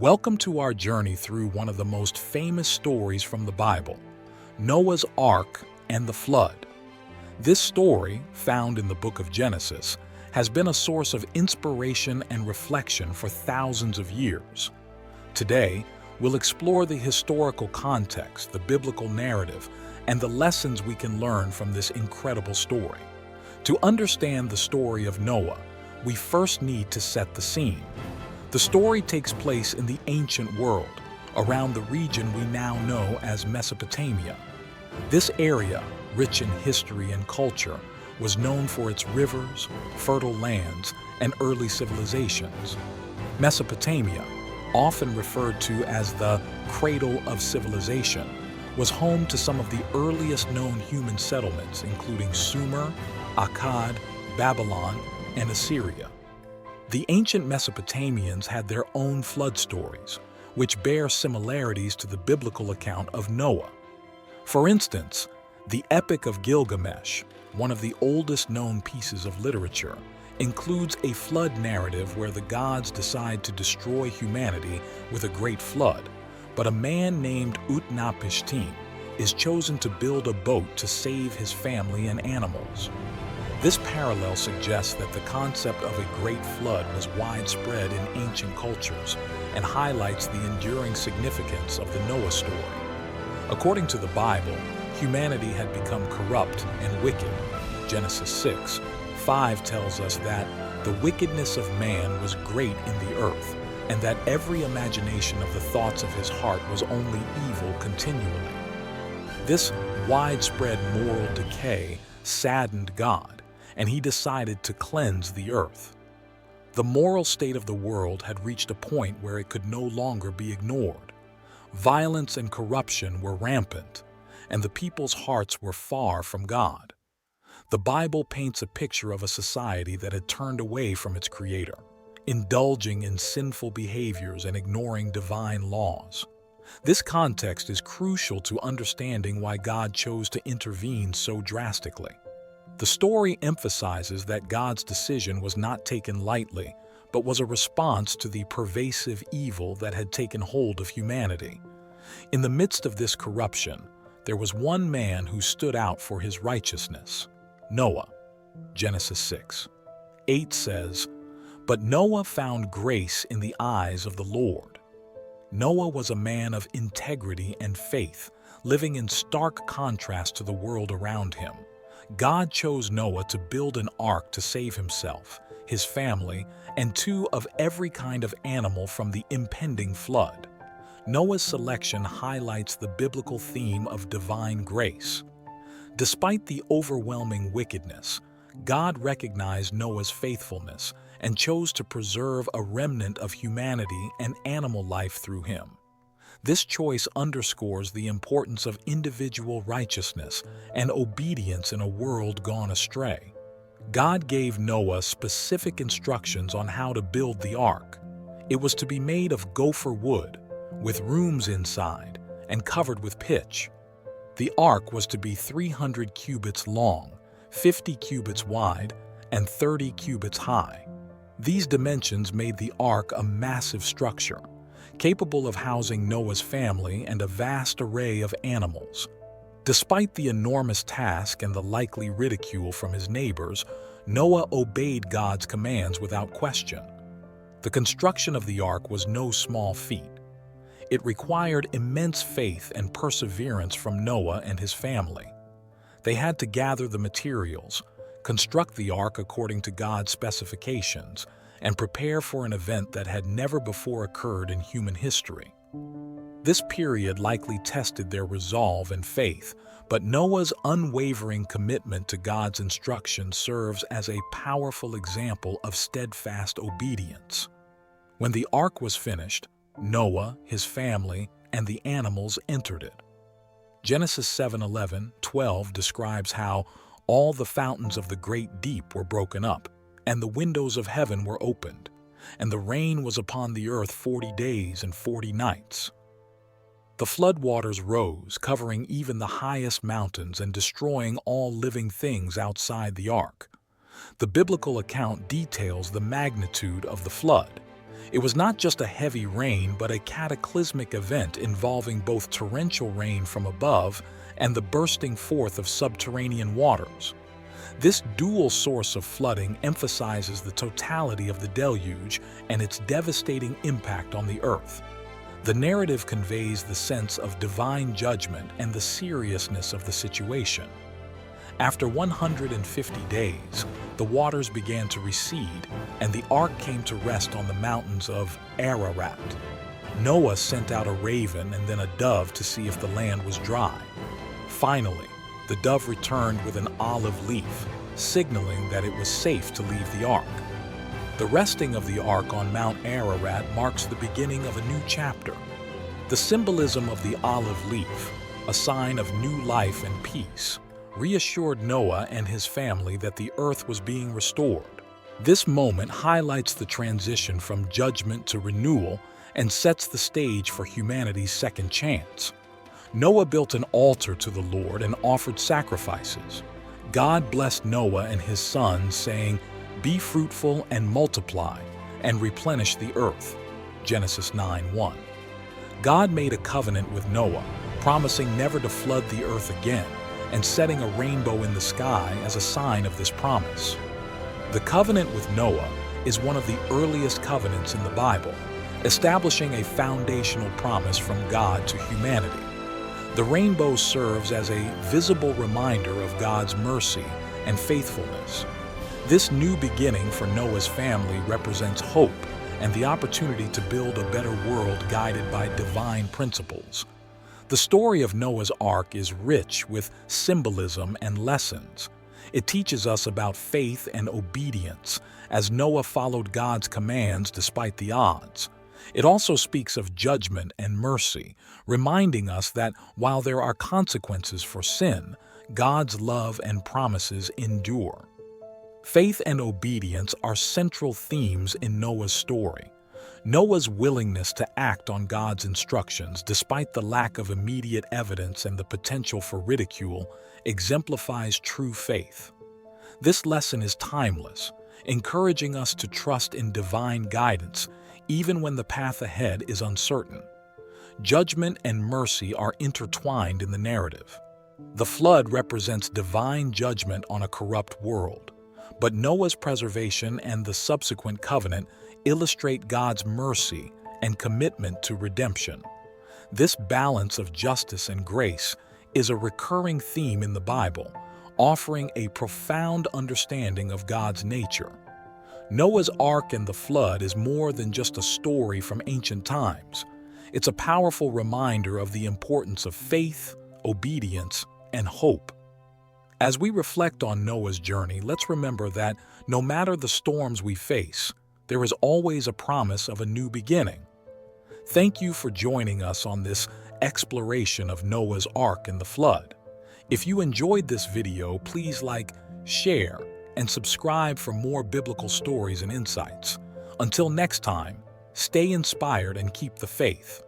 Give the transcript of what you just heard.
Welcome to our journey through one of the most famous stories from the Bible, Noah's Ark and the Flood. This story, found in the book of Genesis, has been a source of inspiration and reflection for thousands of years. Today, we'll explore the historical context, the biblical narrative, and the lessons we can learn from this incredible story. To understand the story of Noah, we first need to set the scene. The story takes place in the ancient world, around the region we now know as Mesopotamia. This area, rich in history and culture, was known for its rivers, fertile lands, and early civilizations. Mesopotamia, often referred to as the cradle of civilization, was home to some of the earliest known human settlements, including Sumer, Akkad, Babylon, and Assyria. The ancient Mesopotamians had their own flood stories, which bear similarities to the biblical account of Noah. For instance, the Epic of Gilgamesh, one of the oldest known pieces of literature, includes a flood narrative where the gods decide to destroy humanity with a great flood, but a man named Utnapishtim is chosen to build a boat to save his family and animals. This parallel suggests that the concept of a great flood was widespread in ancient cultures and highlights the enduring significance of the Noah story. According to the Bible, humanity had become corrupt and wicked. Genesis 6:5 tells us that the wickedness of man was great in the earth, and that every imagination of the thoughts of his heart was only evil continually. This widespread moral decay saddened God, and he decided to cleanse the earth. The moral state of the world had reached a point where it could no longer be ignored. Violence and corruption were rampant, and the people's hearts were far from God. The Bible paints a picture of a society that had turned away from its Creator, indulging in sinful behaviors and ignoring divine laws. This context is crucial to understanding why God chose to intervene so drastically. The story emphasizes that God's decision was not taken lightly, but was a response to the pervasive evil that had taken hold of humanity. In the midst of this corruption, there was one man who stood out for his righteousness: Noah. Genesis 6:8 says, "But Noah found grace in the eyes of the Lord." Noah was a man of integrity and faith, living in stark contrast to the world around him. God chose Noah to build an ark to save himself, his family, and two of every kind of animal from the impending flood. Noah's selection highlights the biblical theme of divine grace. Despite the overwhelming wickedness, God recognized Noah's faithfulness and chose to preserve a remnant of humanity and animal life through him. This choice underscores the importance of individual righteousness and obedience in a world gone astray. God gave Noah specific instructions on how to build the ark. It was to be made of gopher wood, with rooms inside, and covered with pitch. The ark was to be 300 cubits long, 50 cubits wide, and 30 cubits high. These dimensions made the ark a massive structure, capable of housing Noah's family and a vast array of animals. Despite the enormous task and the likely ridicule from his neighbors, Noah obeyed God's commands without question. The construction of the ark was no small feat. It required immense faith and perseverance from Noah and his family. They had to gather the materials, construct the ark according to God's specifications, and prepare for an event that had never before occurred in human history. This period likely tested their resolve and faith, but Noah's unwavering commitment to God's instruction serves as a powerful example of steadfast obedience. When the ark was finished, Noah, his family, and the animals entered it. Genesis 7:11-12 describes how all the fountains of the great deep were broken up, and the windows of heaven were opened, and the rain was upon the earth 40 days and 40 nights. The floodwaters rose, covering even the highest mountains and destroying all living things outside the ark. The biblical account details the magnitude of the flood. It was not just a heavy rain, but a cataclysmic event involving both torrential rain from above and the bursting forth of subterranean waters. This dual source of flooding emphasizes the totality of the deluge and its devastating impact on the earth. The narrative conveys the sense of divine judgment and the seriousness of the situation. After 150 days, the waters began to recede, and the ark came to rest on the mountains of Ararat. Noah sent out a raven and then a dove to see if the land was dry. Finally, the dove returned with an olive leaf, signaling that it was safe to leave the ark. The resting of the ark on Mount Ararat marks the beginning of a new chapter. The symbolism of the olive leaf, a sign of new life and peace, reassured Noah and his family that the earth was being restored. This moment highlights the transition from judgment to renewal and sets the stage for humanity's second chance. Noah built an altar to the Lord and offered sacrifices. God blessed Noah and his sons, saying, "Be fruitful and multiply, and replenish the earth." Genesis 9:1. God made a covenant with Noah, promising never to flood the earth again, and setting a rainbow in the sky as a sign of this promise. The covenant with Noah is one of the earliest covenants in the Bible, establishing a foundational promise from God to humanity. The rainbow serves as a visible reminder of God's mercy and faithfulness. This new beginning for Noah's family represents hope and the opportunity to build a better world guided by divine principles. The story of Noah's Ark is rich with symbolism and lessons. It teaches us about faith and obedience as Noah followed God's commands despite the odds. It also speaks of judgment and mercy, reminding us that while there are consequences for sin, God's love and promises endure. Faith and obedience are central themes in Noah's story. Noah's willingness to act on God's instructions despite the lack of immediate evidence and the potential for ridicule exemplifies true faith. This lesson is timeless, encouraging us to trust in divine guidance even when the path ahead is uncertain. Judgment and mercy are intertwined in the narrative. The flood represents divine judgment on a corrupt world, but Noah's preservation and the subsequent covenant illustrate God's mercy and commitment to redemption. This balance of justice and grace is a recurring theme in the Bible, offering a profound understanding of God's nature. Noah's Ark and the flood is more than just a story from ancient times. It's a powerful reminder of the importance of faith, obedience, and hope. As we reflect on Noah's journey, let's remember that no matter the storms we face, there is always a promise of a new beginning. Thank you for joining us on this exploration of Noah's Ark and the flood. If you enjoyed this video, please like, share, and subscribe for more biblical stories and insights. Until next time, stay inspired and keep the faith.